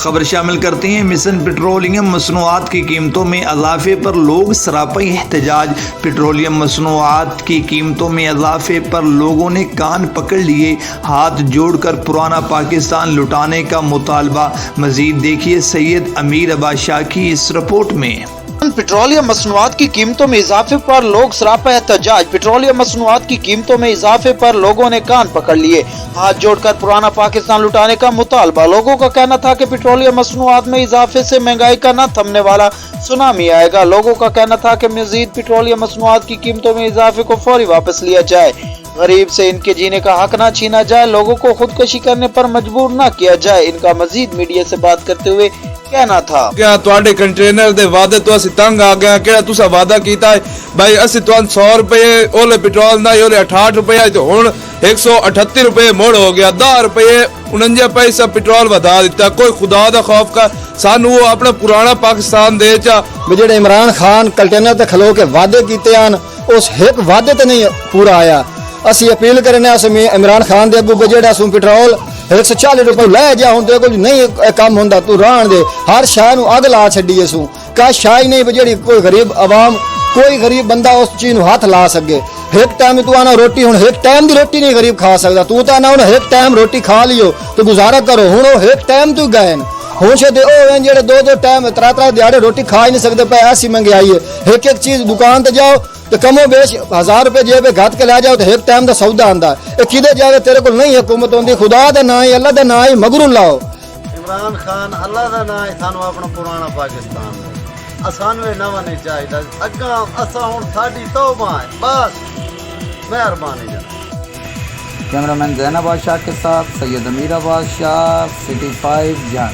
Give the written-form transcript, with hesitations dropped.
خبر شامل کرتے ہیں مشن پیٹرولیم مصنوعات کی قیمتوں میں اضافے پر لوگ سراپا احتجاج۔ پیٹرولیم مصنوعات کی قیمتوں میں اضافے پر لوگوں نے کان پکڑ لیے، ہاتھ جوڑ کر پرانا پاکستان لوٹانے کا مطالبہ۔ مزید دیکھیے سید امیر عباس شاہ کی اس رپورٹ میں۔ پیٹرولیم مصنوعات کی قیمتوں میں اضافے پر لوگ سراپا احتجاج۔ پیٹرولیم مصنوعات کی قیمتوں میں اضافے پر لوگوں نے کان پکڑ لیے، ہاتھ جوڑ کر پرانا پاکستان لوٹانے کا مطالبہ۔ لوگوں کا کہنا تھا کہ پیٹرولیم مصنوعات میں اضافے سے مہنگائی کا نہ تھمنے والا سونامی آئے گا۔ لوگوں کا کہنا تھا کہ مزید پیٹرولیم مصنوعات کی قیمتوں میں اضافے کو فوری واپس لیا جائے، غریب سے ان کے جینے کا حق نہ چھینا جائے، لوگوں کو خودکشی کرنے پر مجبور نہ کیا جائے۔ ان کا مزید میڈیا سے بات کرتے ہوئے کہنا تھا کیا تواڈے کنٹینر دے وعدے تو اسی تنگ آ گیا، کیڑا تسا وعدہ کیتا ہے بھائی اسی تواں 100 روپے اولے پیٹرول دا اولے 68 روپے تے ہن 138 روپے موڑ ہو گیا، 10 روپے 49 پیسہ پیٹرول ودا دیتا۔ کوئی خدا دا خوف کا سانو وہ اپنا پرانا پاکستان دے چا جڑے عمران خان کنٹینر تے کھلو کے وعدے کیتے ہیں اس ایک وعدے تے نہیں پورا آیا۔ اسی اپیل کرنے عمران خان دے اگوں جڑا سوں پیٹرول 140 روپے لے جا ہوں تے کوئی نہیں کام ہوندا تو رہن دے، ہر شے نو اگ لا چھڈی سوں کا شے نہیں جڑی کوئی غریب عوام کوئی غریب بندہ اس چیز نو ہاتھ لا سکے۔ ایک ٹائم تو آنا روٹی ہن ایک ٹائم دی روٹی نہیں غریب کھا سکدا، تو نا ہن ایک ٹائم روٹی کھا لیو تو گزارا کرو، ہن وہ ایک ٹائم تو گئے ہوں شے او جڑے دو ٹائم ترا دیہڑے روٹی کھا ہی نہیں سکدے پے، ایسی مہنگائی ہے۔ ایک چیز دکان تے جاؤ تو کم و بیش 1000 روپے جیب گھت کے لے جاؤ تو ایک ٹائم دا سودا آندا ہے، کدے جاوے تیرے کول نہیں حکومت ہوندی، خدا دا نام ہے اللہ دا نام ہے مگرو لاؤ۔ عمران خان اللہ دا نام ہے، سانو اپنا پرانا پاکستان ہے، اسانوے نواں نہیں چاہیدا، اگاں اساں ہن ساڈی توبہ ہے، بس مہربانی جناب۔ کیمرہ مین زین عباس شاہ کے ساتھ سید امیر عباس شاہ، سٹی 5 جان۔